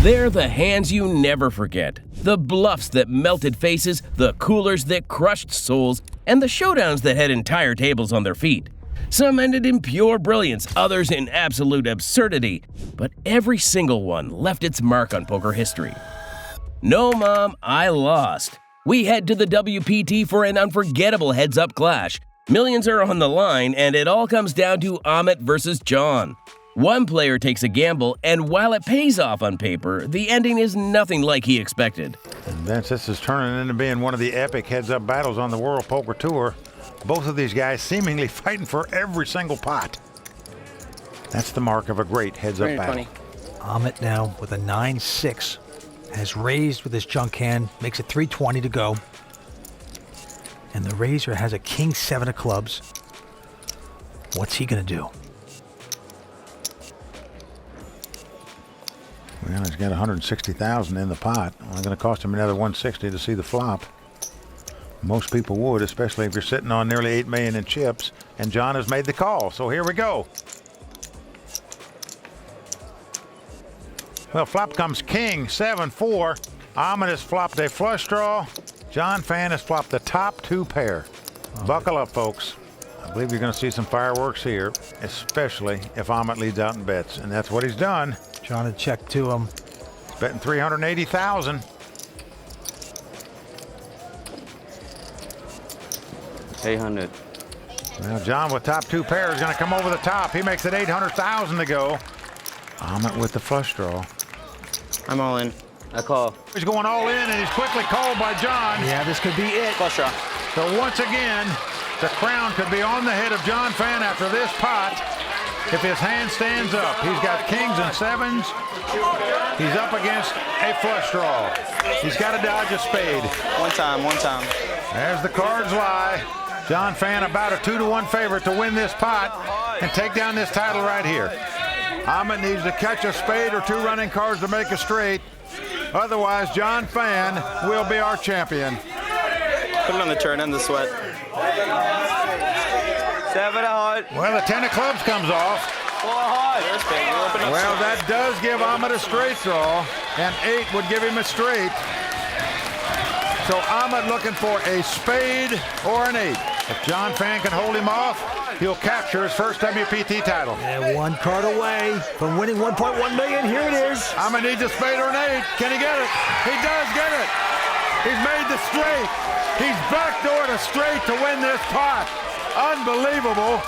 They're the hands you never forget, the bluffs that melted faces, the coolers that crushed souls, and the showdowns that had entire tables on their feet. Some ended in pure brilliance, others in absolute absurdity, but every single one left its mark on poker history. No, Mom, I lost. We head to the WPT for an unforgettable heads-up clash. Millions are on the line, and it all comes down to Amit versus John. One player takes a gamble, and while it pays off on paper, the ending is nothing like he expected. And Vince, this is turning into being one of the epic heads-up battles on the World Poker Tour. Both of these guys seemingly fighting for every single pot. That's the mark of a great heads-up battle. Amit now with a 9-6 has raised with his junk hand, makes it 320 to go. And the raiser has a king-7 of clubs. What's he gonna do? Well, he's got 160,000 in the pot. Only going to cost him another 160 to see the flop. Most people would, especially if you're sitting on nearly 8 million in chips. And John has made the call, so here we go. Well, flop comes king, 7-4. Amit has flopped a flush draw. John Fan has flopped the top 2 pair. Buckle up, folks. I believe you're going to see some fireworks here, especially if Amit leads out in bets, and that's what he's done. John had checked to him. He's betting 380,000. 800. Well, John with top 2 pairs is going to come over the top. He makes it 800,000 to go. Amit with the flush draw. I'm all in. I call. He's going all in, and he's quickly called by John. Yeah, this could be it. Flush draw. So once again, the crown could be on the head of John Fan after this pot if his hand stands up. He's got kings and 7s. He's up against a flush draw. He's got to dodge a spade. One time. As the cards lie, John Fan about a 2-1 favorite to win this pot and take down this title right here. Amit needs to catch a spade or 2 running cards to make a straight. Otherwise, John Fan will be our champion. Put it on the turn and the sweat. 7 hard. Well, the 10 of clubs comes off. 4 hard. Well, that does give Amit a straight draw, and 8 would give him a straight. So Amit looking for a spade or an 8. If John Fan can hold him off, he'll capture his first WPT title. And 1 card away from winning 1.1 million. Here it is. Amit needs a spade or an 8. Can he get it? He does get it. He's made the straight. He's backdoored a straight to win this pot. Unbelievable.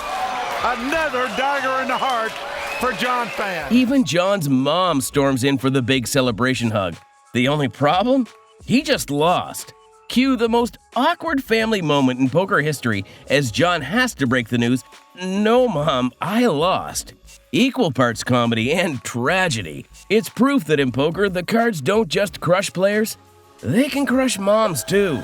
Another dagger in the heart for John Fan. Even John's mom storms in for the big celebration hug. The only problem? He just lost. Cue the most awkward family moment in poker history as John has to break the news, "No, Mom, I lost." Equal parts comedy and tragedy. It's proof that in poker, the cards don't just crush players, they can crush moms too.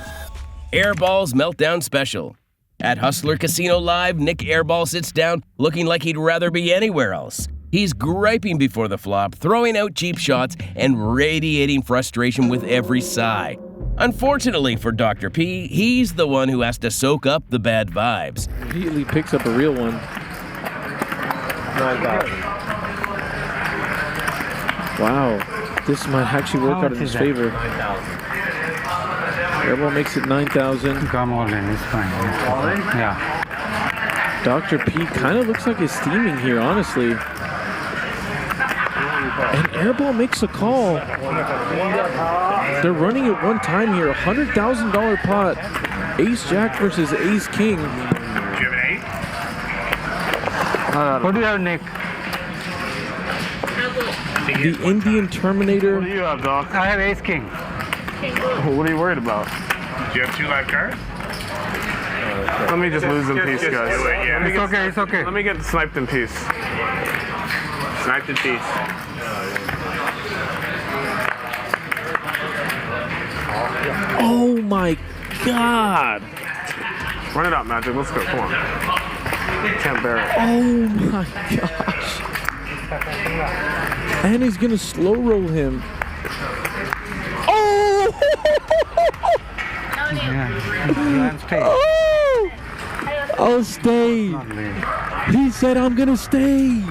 Airball's Meltdown Special. At Hustler Casino Live, Nick Airball sits down looking like he'd rather be anywhere else. He's griping before the flop, throwing out cheap shots, and radiating frustration with every sigh. Unfortunately for Dr. P, he's the one who has to soak up the bad vibes. Immediately picks up a real one. Wow, this might actually work out in his favor. Airball makes it 9,000. Come all in, it's fine. Yeah. Dr. P kind of looks like he's steaming here, honestly. And Airball makes a call. They're running at one time here, $100,000 pot. Ace-Jack versus Ace-King. Do you have an 8? What do you have, Nick? The Indian Terminator. What do you have, Doc? I have Ace-King. What are you worried about? Do you have 2 live cards? Let me just lose in peace, guys. Yeah, It's okay, it's okay. Let me get sniped in peace. Sniped in peace. Oh my God. Run it out, Magic. Let's go. Come on. Can't bear it. Oh my gosh. And he's going to slow roll him. Oh! Oh! I'll stay. He said I'm going to stay.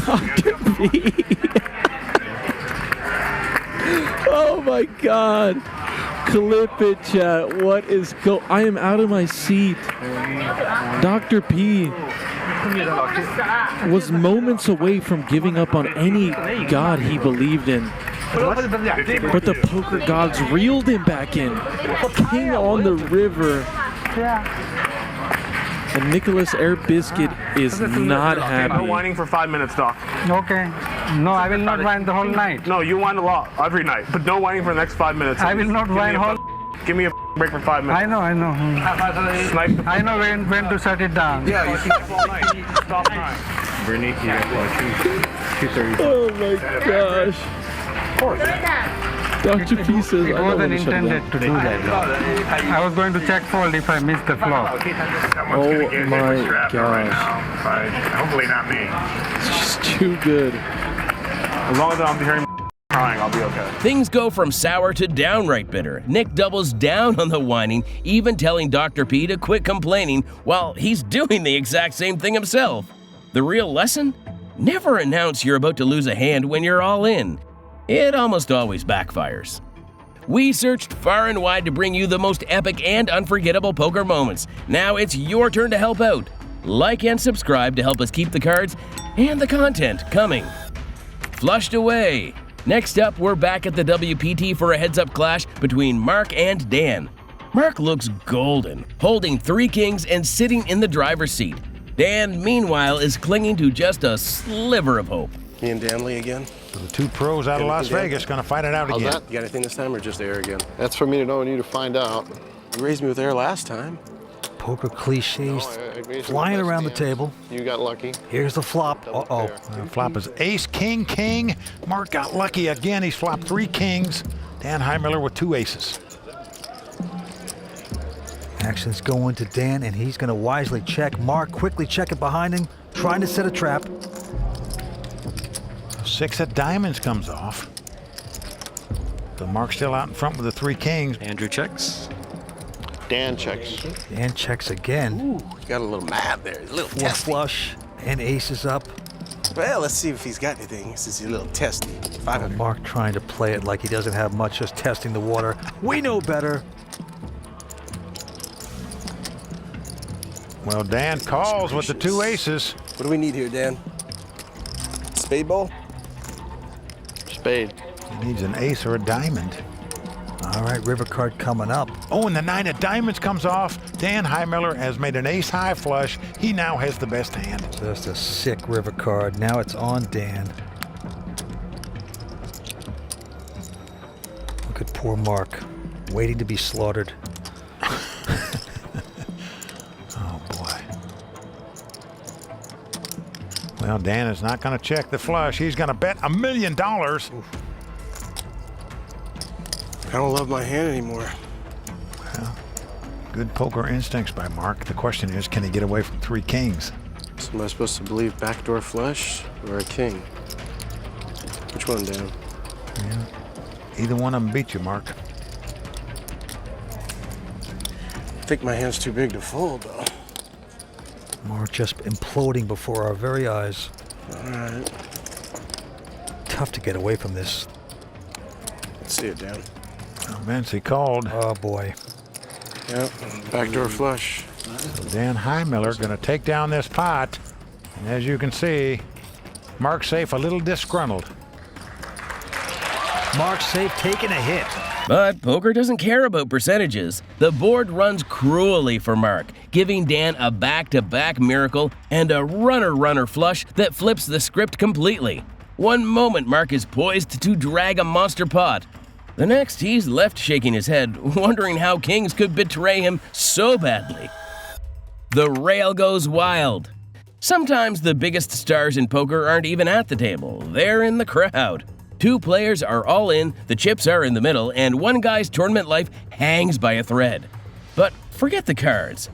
Dr. P. Oh my God. Clip it, chat. What is I am out of my seat. Dr. P was moments away from giving up on any god he believed in. But the poker gods reeled him back in. King on the river. And Nicholas Air Biscuit is not No happy. whining for 5 minutes, Doc. Okay. No, I will not whine the whole night. No, you whine a lot every night, but no whining for the next 5 minutes. I will not whine whole. Give me a break for 5 minutes. I know. Snipe the I know when to shut it down. Yeah, you snipe all night. Stop time. Brittany, you got 2:30. Oh my gosh. Dr. P says It I don't wasn't want to shut it intended down. to do that. I was going to check fold if I missed the flop. Oh my gosh. Hopefully not me. It's just too good. As long as I don't be hearing crying, I'll be okay. Things go from sour to downright bitter. Nick doubles down on the whining, even telling Dr. P to quit complaining while he's doing the exact same thing himself. The real lesson? Never announce you're about to lose a hand when you're all in. It almost always backfires. We searched far and wide to bring you the most epic and unforgettable poker moments. Now it's your turn to help out. Like and subscribe to help us keep the cards and the content coming. Flushed away. Next up, we're back at the WPT for a heads-up clash between Mark and Dan. Mark looks golden, holding 3 kings and sitting in the driver's seat. Dan, meanwhile, is clinging to just a sliver of hope. Me and Danley again. So the 2 pros out of Las Vegas going to fight it out How's again. that? You got anything this time or just air again? That's for me to know and you to find out. You raised me with air last time. Poker cliches I raised you flying with around the best table. hands. You got lucky. Here's the flop. Uh-oh. Flop is ace, king, king. Mark got lucky again. He's flopped 3 kings. Dan Heimiller with 2 aces. Action's going to Dan, and he's going to wisely check. Mark quickly checking behind him, trying to set a trap. 6 of diamonds comes off. So Mark's still out in front with the 3 kings. Andrew checks. Dan checks. Dan checks again. Ooh, you got a little mad there. He's a little 4 testy. flush, and aces up. Well, let's see if he's got anything. This is a little testy. 500. Mark trying to play it like he doesn't have much, just testing the water. We know better. Well, Dan calls with the 2 aces. What do we need here, Dan? Spade ball? Spade. He needs an ace or a diamond. All right, river card coming up. Oh, and the 9 of diamonds comes off. Dan Heimiller has made an ace high flush. He now has the best hand. Just a sick river card. Now it's on Dan. Look at poor Mark, waiting to be slaughtered. Oh, boy. Well, Dan is not going to check the flush. He's going to bet $1 million. I don't love my hand anymore. Well, good poker instincts by Mark. The question is, can he get away from 3 kings? So am I supposed to believe backdoor flush or a king? Which one, Dan? Yeah. Either one of them beat you, Mark. I think my hand's too big to fold, though. Mark just imploding before our very eyes. All right. Tough to get away from this. Let's see it, Dan. Well, Vince, he called. Oh, boy. Yep, backdoor flush. So Dan Heimiller going to take down this pot. And as you can see, Mark Safe a little disgruntled. Mark Safe taking a hit. But poker doesn't care about percentages. The board runs cruelly for Mark, giving Dan a back-to-back miracle and a runner-runner flush that flips the script completely. One moment Mark is poised to drag a monster pot. The next, he's left shaking his head, wondering how kings could betray him so badly. The rail goes wild. Sometimes the biggest stars in poker aren't even at the table. They're in the crowd. 2 players are all in, the chips are in the middle, and one guy's tournament life hangs by a thread. But forget the cards.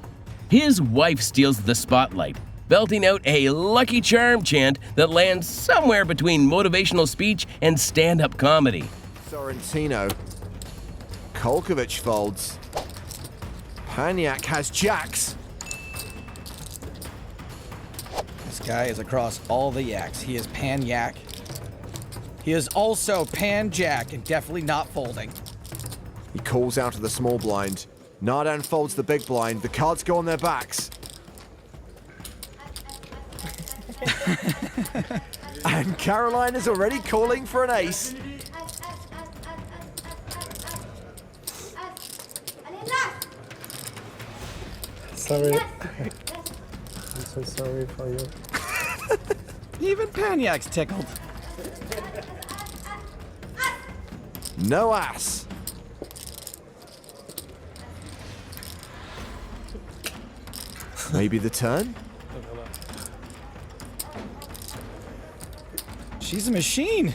His wife steals the spotlight, belting out a Lucky Charm chant that lands somewhere between motivational speech and stand-up comedy. Sorrentino. Kolkovich folds. Paniak has jacks. This guy is across all the yaks. He is pan-yak. He is also pan-jack and definitely not folding. He calls out to the small blind. Nada unfolds the big blind. The cards go on their backs. And Caroline is already calling for an ace. Sorry. I'm so sorry for you. Even pan-yak's tickled. No ass. Maybe the turn? She's a machine.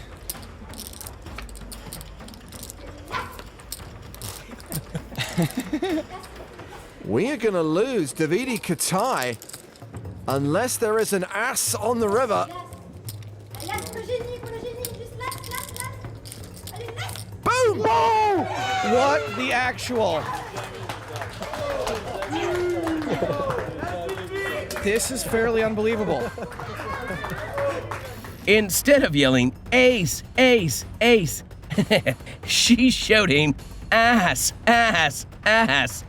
We are going to lose Davide Katai unless there is an ass on the river. Boom! Whoa! What the actual? This is fairly unbelievable. Instead of yelling, ace, ace, ace, she's shouting, ass, ass, ass.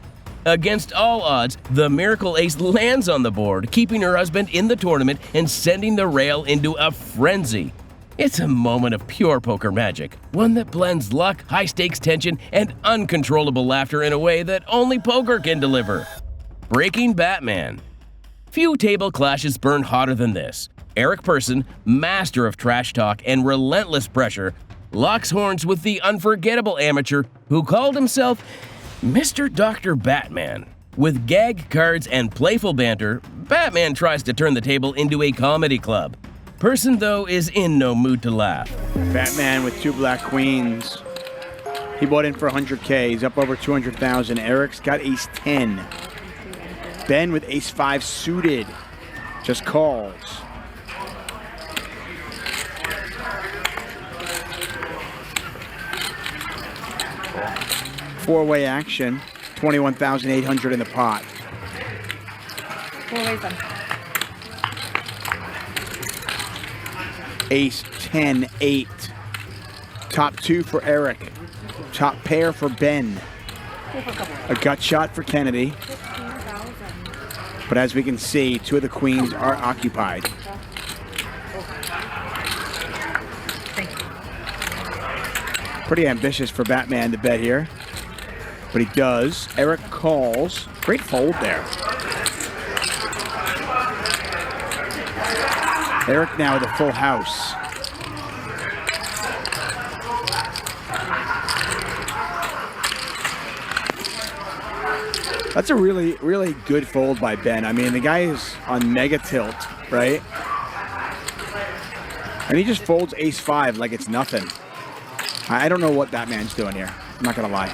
Against all odds, the miracle ace lands on the board, keeping her husband in the tournament and sending the rail into a frenzy. It's a moment of pure poker magic, one that blends luck, high-stakes tension, and uncontrollable laughter in a way that only poker can deliver. Breaking Batman. Few table clashes burn hotter than this. Eric Persson, master of trash talk and relentless pressure, locks horns with the unforgettable amateur who called himself Mr. Dr. Batman. With gag cards and playful banter, Batman tries to turn the table into a comedy club. Persson, though, is in no mood to laugh. Batman with 2 black queens. He bought in for 100K. He's up over 200,000. Eric's got ace 10. Ben with ace 5 suited just calls. Four-way action, 21,800 in the pot. Ace 10 8. Top 2 for Eric. Top pair for Ben. A gut shot for Kennedy. But as we can see, 2 of the queens are occupied. Pretty ambitious for Batman to bet here. But he does. Eric calls. Great fold there. Eric now with a full house. That's a really, really good fold by Ben. I mean, the guy is on mega tilt, right? And he just folds ace 5 like it's nothing. I don't know what Batman's doing here. I'm not gonna lie.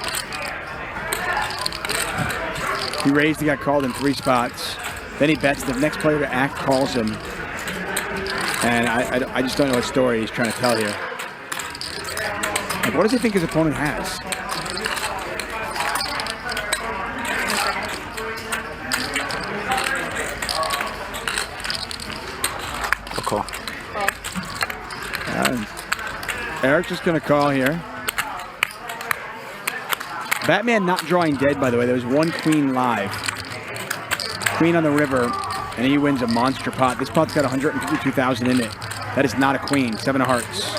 He raised, he got called in 3 spots. Then he bets. The next player to act calls him. And I just don't know what story he's trying to tell here. Like, what does he think his opponent has? Call. Eric's just going to call here. Batman not drawing dead, by the way. There was 1 queen live. Queen on the river, and he wins a monster pot. This pot's got 152,000 in it. That is not a queen. 7 of hearts.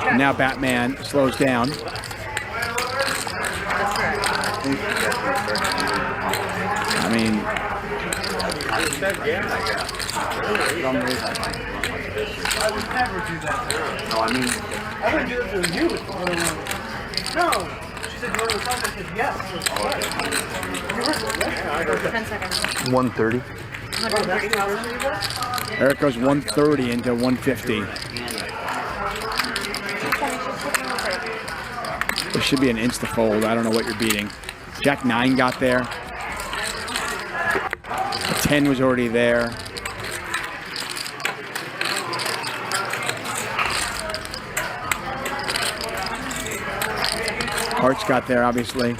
And now Batman slows down. I mean, I would never do that. No, I mean, I would do it for you. No, she said you were with someone. I said yes. You were 10 seconds. 130. 130,000. Eric goes 130 into 150. This should be an insta fold. I don't know what you're beating. Jack 9 got there. A 10 was already there. Hearts got there, obviously.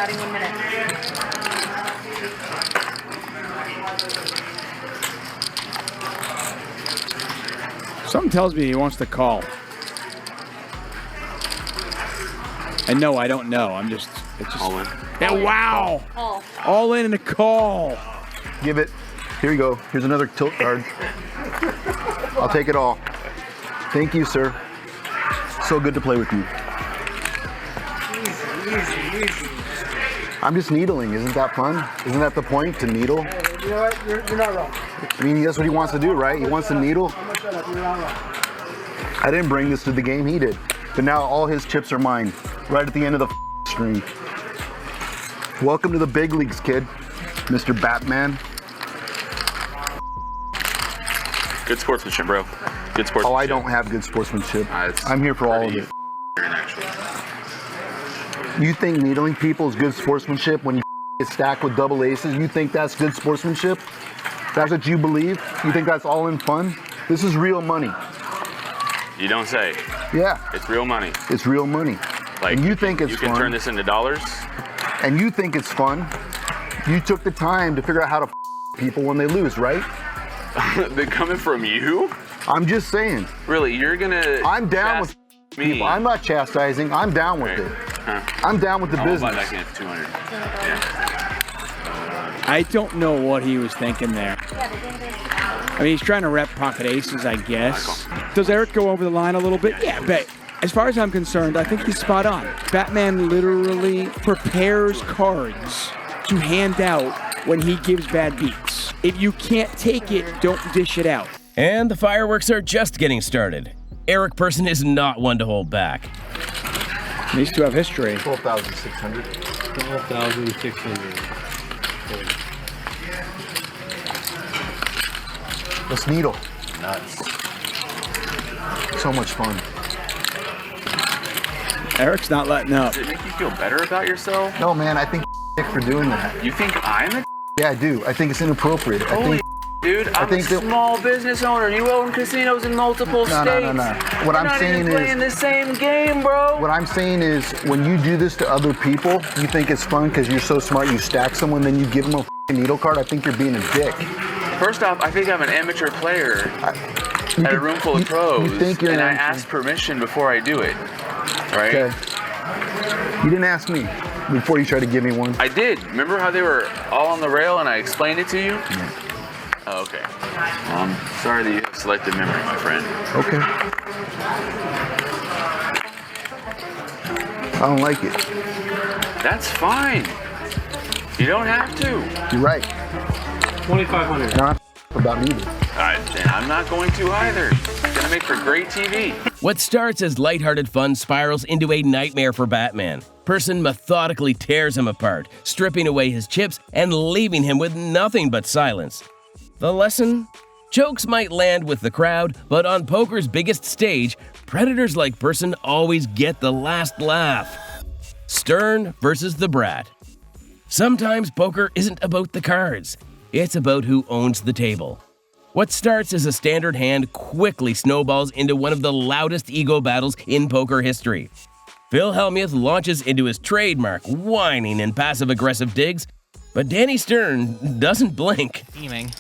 starting 1 minute. Something tells me he wants to call. And no, I don't know. It's just. All in. Yeah, wow. All in and a call. Give it. Here you go. Here's another tilt card. I'll take it all. Thank you, sir. So good to play with you. Easy. I'm just needling. Isn't that fun? Isn't that the point, to needle? You know what? You're not wrong. I mean, that's what he wants to do, right? He wants to needle. I'm gonna shut up. You're not wrong. I didn't bring this to the game, he did. But now all his chips are mine, right at the end of the stream. Welcome to the big leagues, kid. Mr. Batman. Good sportsmanship, bro. Good sportsmanship. Oh, I don't have good sportsmanship. I'm here for all of it. You think needling people is good sportsmanship when you get stacked with double aces? You think that's good sportsmanship? That's what you believe? You think that's all in fun? This is real money. You don't say. Yeah. It's real money. It's real money. Like, and you think it's fun. fun. You can turn this into dollars. And you think it's fun. You took the time to figure out how to people when they lose, right? They're coming from you? I'm just saying. Really, you're gonna. I'm down with me. People. I'm not chastising. I'm down with it. Huh. I'm down with the business. I'll buy that game for 200. Yeah. I don't know what he was thinking there. I mean, he's trying to rep pocket aces, I guess. Does Eric go over the line a little bit? Yeah, but as far as I'm concerned, I think he's spot on. Batman literally prepares cards to hand out when he gives bad beats. If you can't take it, don't dish it out. And the fireworks are just getting started. Eric Person is not one to hold back. These two have history. 12,600. 12,600. Let's needle. Nuts. So much fun. Eric's not letting up. Does it make you feel better about yourself? No, man, I think for doing that. You think I'm a Yeah, I do. I think it's inappropriate. Holy dude, I'm a small business owner. You own casinos in multiple states. No. What I'm saying is playing the same game, bro. What I'm saying is when you do this to other people, you think it's fun because you're so smart. You stack someone, then you give them a needle card. I think you're being a dick. First off, I think I'm an amateur player at a room full of pros, and I ask permission before I do it, right? Okay. You didn't ask me before you tried to give me one. I did. Remember how they were all on the rail and I explained it to you? Yeah. Oh, okay. Well, I'm sorry that you have selective memory, my friend. Okay. I don't like it. That's fine. You don't have to. You're right. 2,500. Not about me either. And I'm not going to either. It's gonna make for great TV. What starts as lighthearted fun spirals into a nightmare for Batman. Person methodically tears him apart, stripping away his chips and leaving him with nothing but silence. The lesson? Jokes might land with the crowd, but on poker's biggest stage, predators like Person always get the last laugh. Stern versus the brat. Sometimes poker isn't about the cards. It's about who owns the table. What starts as a standard hand quickly snowballs into one of the loudest ego battles in poker history. Phil Hellmuth launches into his trademark whining and passive-aggressive digs, but Danny Stern doesn't blink. Teaming.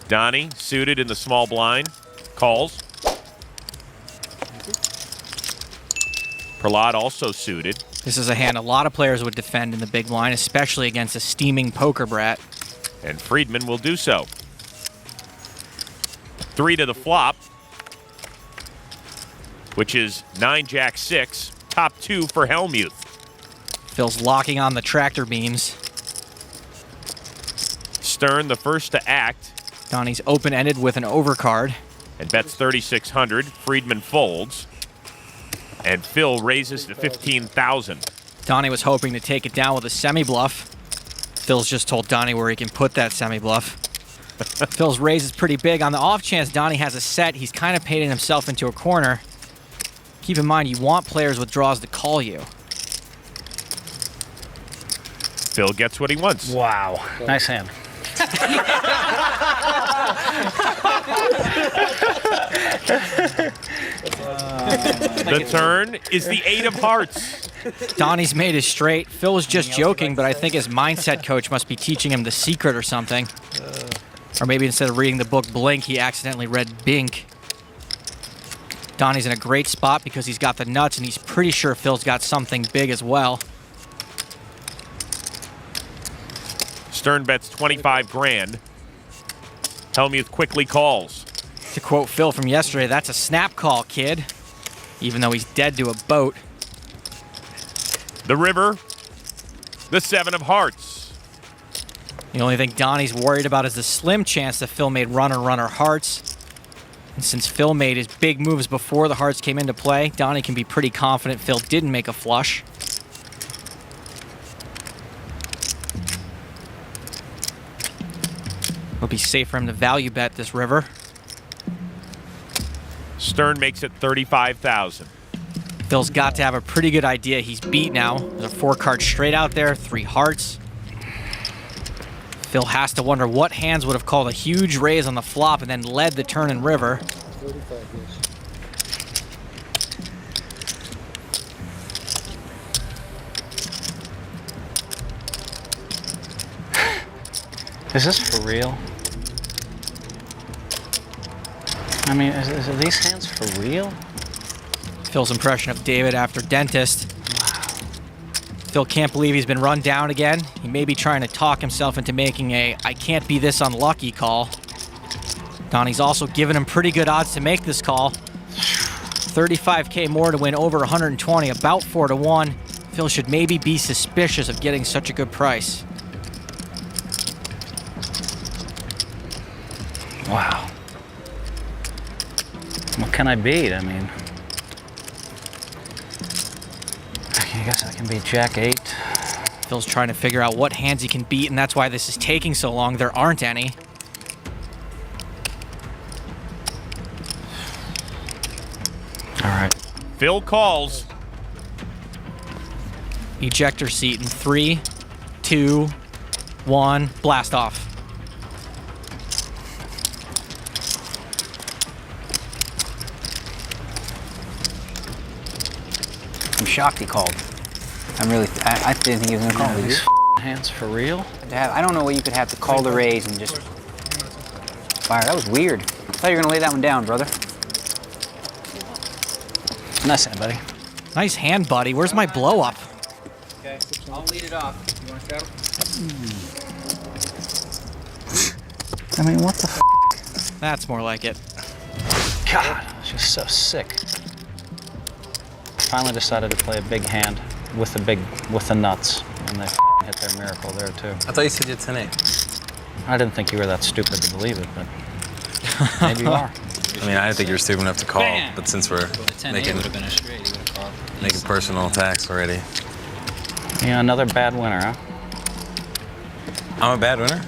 Donnie, suited in the small blind, calls. Prahlad also suited. This is a hand a lot of players would defend in the big blind, especially against a steaming poker brat. And Friedman will do so. 3 to the flop, which is 9-Jack-6, top 2 for Hellmuth. Phil's locking on the tractor beams. Stern the first to act. Donnie's open-ended with an overcard. And bets 3,600. Friedman folds. And Phil raises to 15,000. Donnie was hoping to take it down with a semi-bluff. Phil's just told Donnie where he can put that semi-bluff. Phil's raise is pretty big. On the off chance Donnie has a set, he's kind of painted himself into a corner. Keep in mind, you want players with draws to call you. Phil gets what he wants. Wow. Nice hand. The turn is the 8 of hearts. Donnie's made his straight. Phil was just joking, but I think his mindset coach must be teaching him the secret or something. Or maybe instead of reading the book Blink, he accidentally read Bink. Donnie's in a great spot because he's got the nuts, and he's pretty sure Phil's got something big as well. Stern bets 25 grand. Hellmuth quickly calls. To quote Phil from yesterday, that's a snap call, kid. Even though he's dead to a boat. The river, the 7 of hearts. The only thing Donnie's worried about is the slim chance that Phil made runner hearts. And since Phil made his big moves before the hearts came into play, Donnie can be pretty confident Phil didn't make a flush. It'll be safe for him to value bet this river. Stern makes it 35,000. Phil's got to have a pretty good idea he's beat now. There's a 4-card straight out there, 3 hearts. Phil has to wonder what hands would have called a huge raise on the flop and then led the turn and river. Is this for real? I mean, are these hands for real? Phil's impression of David after dentist. Phil can't believe he's been run down again. He may be trying to talk himself into making a I can't be this unlucky call. Donnie's also given him pretty good odds to make this call. 35K more to win over 120, about 4 to 1. Phil should maybe be suspicious of getting such a good price. Wow. What can I beat? I mean, I guess I can beat Jack 8. Phil's trying to figure out what hands he can beat, and that's why this is taking so long. There aren't any. All right. Phil calls. Ejector seat in 3, 2, 1, blast off. I'm shocked he called. I didn't think he was going to call these hands for real? I don't know what you could have to call the raise and just fire. That was weird. I thought you were going to lay that one down, brother. Nice hand, buddy. Nice hand, buddy. Where's my blow up? Okay, I'll lead it off. You want to start? I mean, what the f? That's more like it. God, it's just so sick. Finally decided to play a big hand with the nuts, and they hit their miracle there too. I thought you said you had 10-8. I didn't think you were that stupid to believe it, but maybe you are. I mean, I didn't think you were stupid enough to call, but since we're making personal attacks already. Yeah, another bad winner, huh? I'm a bad winner?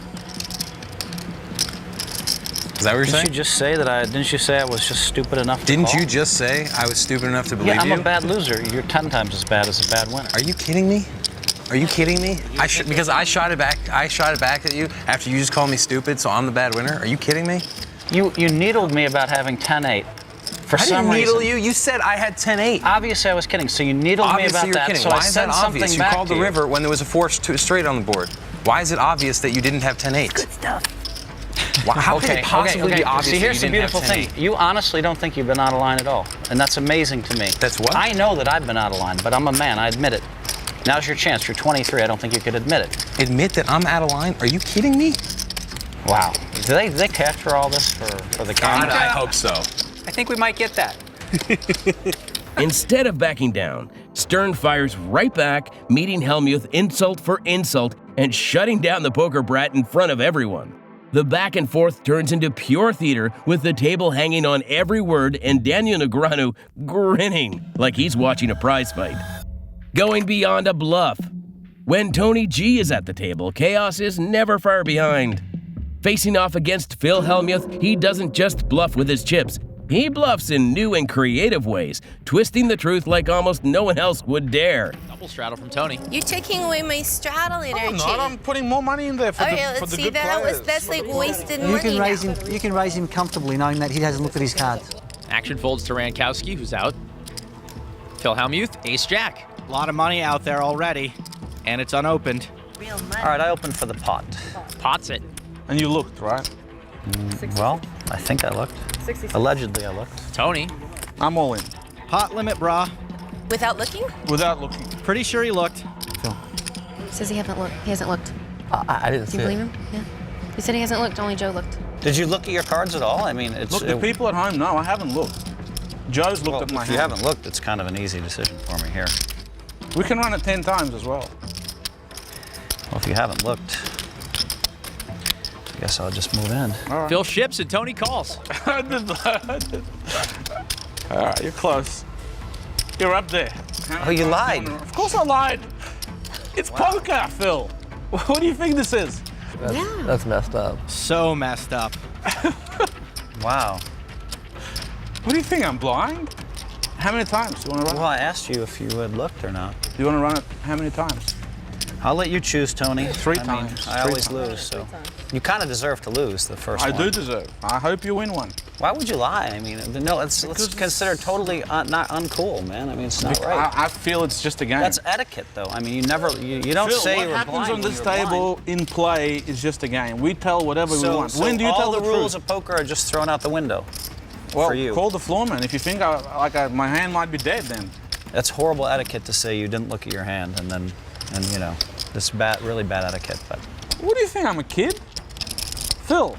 Is that what you're saying? Didn't you just say that didn't you say I was just stupid enough to Didn't call? you just say I was stupid enough to believe you? Yeah, I'm a bad loser. You're 10 times as bad as a bad winner. Are you kidding me? Are you kidding me? Because I shot it back at you after you just called me stupid, so I'm the bad winner? Are you kidding me? You needled me about having 10-8. For some reason. I didn't needle you. You said I had 10-8. Obviously, I was kidding. So you needled me about you're that. Kidding. So Why I is said that obvious? something You back called the to river when there was a 4 straight on the board. Why is it obvious that you didn't have 10-8? Good stuff. How could it possibly be obvious See, here's that the you didn't beautiful have 10-8? thing. You honestly don't think you've been out of line at all. And that's amazing to me. That's what? I know that I've been out of line, but I'm a man. I admit it. Now's your chance. You're 23. I don't think you could admit it. Admit that I'm out of line? Are you kidding me? Wow. Do they capture all this for the camera? I hope so. I think we might get that. Instead of backing down, Stern fires right back, meeting Hellmuth insult for insult and shutting down the poker brat in front of everyone. The back and forth turns into pure theater with the table hanging on every word and Daniel Negreanu grinning like he's watching a prize fight. Going beyond a bluff. When Tony G is at the table, chaos is never far behind. Facing off against Phil Hellmuth, he doesn't just bluff with his chips. He bluffs in new and creative ways, twisting the truth like almost no one else would dare. Double straddle from Tony. You're taking away my straddle energy. I'm not. I'm putting more money in there for the good players. That's like wasted money. You can raise him comfortably knowing that he hasn't looked at his cards. Action folds to Rankowski, who's out. Phil Hellmuth, ace-jack. A lot of money out there already, and it's unopened. All right, I opened for the pot. Pot's it. And you looked, right? Well, I think I looked. 66. Allegedly, I looked. Tony. I'm all in. Pot limit, brah. Without looking? Without looking. Pretty sure he looked. Says he hasn't looked. He hasn't looked. I didn't Do you believe him? Yeah. He said he hasn't looked. Only Joe looked. Did you look at your cards at all? I mean, it's... Look, the people at home, no, I haven't looked. Joe's looked at my If hand. you haven't looked, it's kind of an easy decision for me here. We can run it 10 times as well. Well, if you haven't looked, I guess I'll just move in. Right. Phil ships and Tony calls. All right, you're close. You're up there. Oh, you lied. Of course I lied. It's poker, Phil. What do you think this is? That's messed up. So messed up. Wow. What do you think, I'm blind? How many times do you want to run Well, I asked you if you had looked or not. it? Do you want to run it how many times? I'll let you choose, Tony. 3 I times. I always lose, so. You kind of deserve to lose the first I one. do deserve. I hope you win one. Why would you lie? I mean, no, it's considered totally not uncool, man. I mean, it's not right. I feel it's just a game. That's etiquette, though. I mean, you don't Phil, say what you're happens blind on when this you're table blind. in play is just a game. We tell whatever we want. So When do you all tell the the rules truth? of poker are just thrown out the window Well, for you. call the floorman if you think my hand might be dead then. That's horrible etiquette to say you didn't look at your hand and you know, this really bad etiquette. But What do you think, I'm a kid? Phil.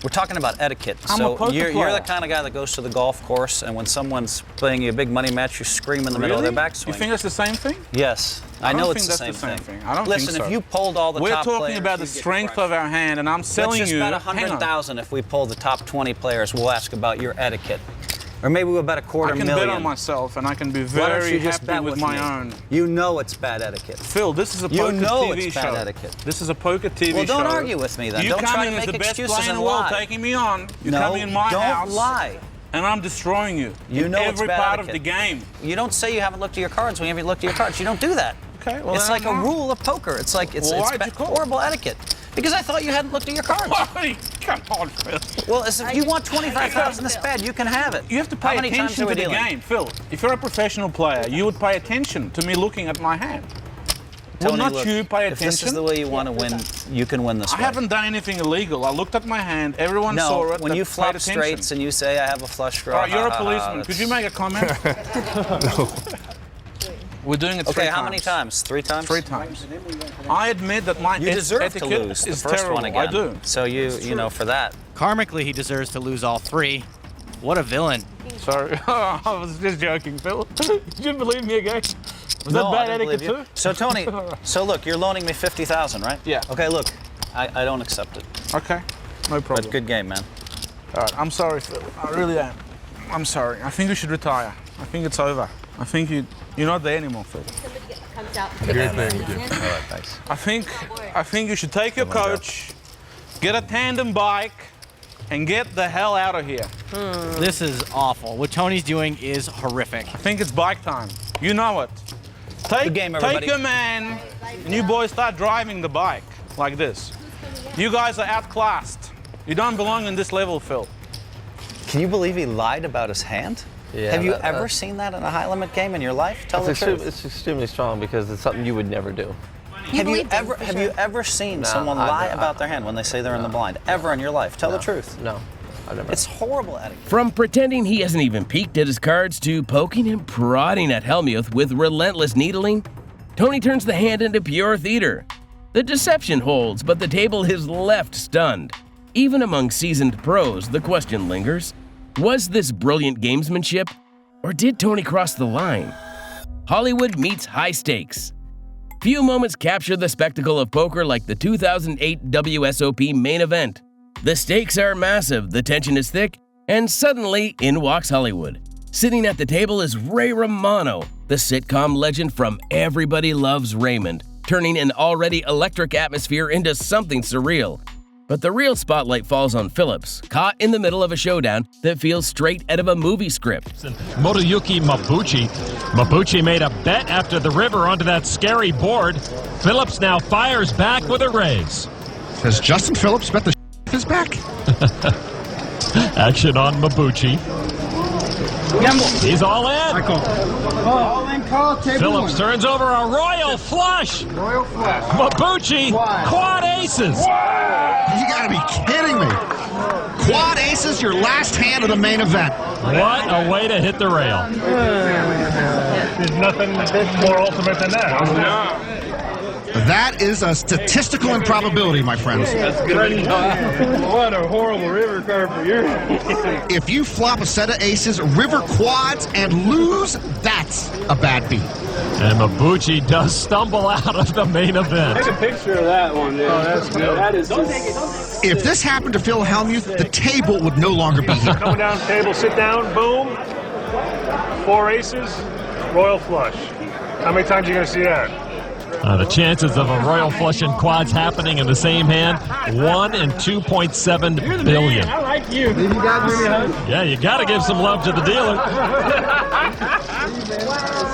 we're talking about etiquette. I'm a poker you're player. the kind of guy that goes to the golf course, and when someone's playing you a big money match, you scream in the middle of their backswing. You think that's the same thing? Yes, I don't know think it's that's the same thing. I don't Listen, think so. if you pulled all the We're top talking players, about the you'd get strength crushed. of our hand, and I'm telling Let's you. just bet 100,000 if we pull the top 20 players. We'll ask about your etiquette, or maybe we'll bet a quarter I can million. bet on myself, and I can be Why don't very you just happy bet with with my me? own. You know it's bad etiquette. Phil, this is a You poker know TV it's show. bad etiquette. This is a poker TV show. Well, don't argue with me then. You Don't come try in to as make the best excuses player in and the world, lie. taking me on. You No, come in my don't house. lie. And I'm destroying you. You in know it's every bad part etiquette. of the game. You don't say you haven't looked at your cards when you haven't looked at your cards. You don't do that. Okay, well it's then like a I'm wrong. rule of poker. It's like it's Well, why'd you call? horrible etiquette. Because I thought you hadn't looked at your cards. Come on, Phil. Well, if you want 25,000 this bad, you can have it. You have to How pay many times attention are we to the dealing? game, Phil. If you're a professional player, you would pay attention to me looking at my hand. Tony, Will not look, you pay if this is attention? the way you want to win, you can win this I way. haven't done anything illegal. I looked at my hand. Everyone No, saw it. when that you paid flop attention. straights and you say I have a flush draw. All right, you're a ha, ha, ha, policeman. Could you make a comment? We're doing it 3 Okay, times. how many times? 3 times? 3 times. I admit that my You deserve to etiquette lose the is first terrible. one again. I do. So you know, for that. Karmically, he deserves to lose all 3. What a villain. Sorry. I was just joking, Phil. Did you believe me again? Was No, that I bad didn't etiquette believe you. too? So Tony, so look, you're loaning me 50,000, right? Yeah. Okay, look, I don't accept it. Okay, no problem. But good game, man. All right, I'm sorry, Phil. I really am. I'm sorry. I think you should retire. I think it's over. I think you're not there anymore, Phil. Comes out. All right, thanks. I think you should take your coach, get a tandem bike, and get the hell out of here. This is awful. What Tony's doing is horrific. I think it's bike time. You know it. Good game, everybody. Take your man, and you boys start driving the bike like this. You guys are outclassed. You don't belong in this level, Phil. Can you believe he lied about his hand? Yeah, Have you ever seen that in a high limit game in your life? Tell the truth. It's extremely strong because it's something you would never do. Have you ever seen someone lie about their hand when they say they're in the blind? Ever in your life? Tell the truth. No, I've never. It's horrible etiquette. From pretending he hasn't even peeked at his cards to poking and prodding at Hellmuth with relentless needling, Tony turns the hand into pure theater. The deception holds, but the table is left stunned. Even among seasoned pros, the question lingers. Was this brilliant gamesmanship, or did Tony cross the line? Hollywood meets high stakes. Few moments capture the spectacle of poker like the 2008 WSOP main event. The stakes are massive, the tension is thick, and suddenly in walks Hollywood. Sitting at the table is Ray Romano, the sitcom legend from Everybody Loves Raymond, turning an already electric atmosphere into something surreal. But the real spotlight falls on Phillips, caught in the middle of a showdown that feels straight out of a movie script. Motoyuki Mabuchi. Mabuchi made a bet after the river onto that scary board. Phillips now fires back with a raise. Has Justin Phillips bet the his back? Action on Mabuchi. He's all in. All in call, table Phillips one. turns over a royal flush. Royal flush. Mabuchi, quad aces. You gotta be kidding me. Quad aces, your last hand of the main event. What a way to hit the rail. There's nothing more ultimate than that. That is a statistical improbability, my friends. That's good. What a horrible river card for you. If you flop a set of aces, river quads, and lose, that's a bad beat. And Mabuchi does stumble out of the main event. Take a picture of that one, dude. Oh, that's good. That is just... If this happened to Phil Hellmuth, the table would no longer be here. Coming down table, sit down, boom. 4 aces, royal flush. How many times are you going to see that? The chances of a royal flush and quads happening in the same hand, 1 in 2.7 billion. I like you. You got me, huh? Yeah, you got to give some love to the dealer.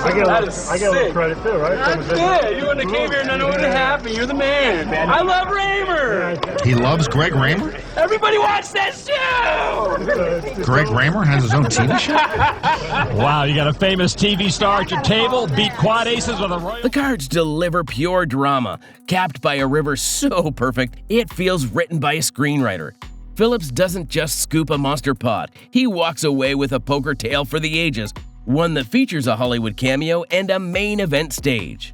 I get a little credit too, right? That's it. You wouldn't have came here and none would have happened. You're the man. I love Raymer. He loves Greg Raymer? Everybody watch that show. Greg Raymer has his own TV show? Wow, you got a famous TV star at your table, beat quad aces with a royal... The cards deliver pure drama, capped by a river so perfect it feels written by a screenwriter. Phillips doesn't just scoop a monster pot, he walks away with a poker tale for the ages, one that features a Hollywood cameo and a main event stage.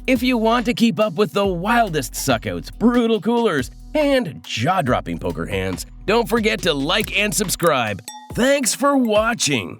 If you want to keep up with the wildest suckouts, brutal coolers, and jaw-dropping poker hands, don't forget to like and subscribe. Thanks for watching!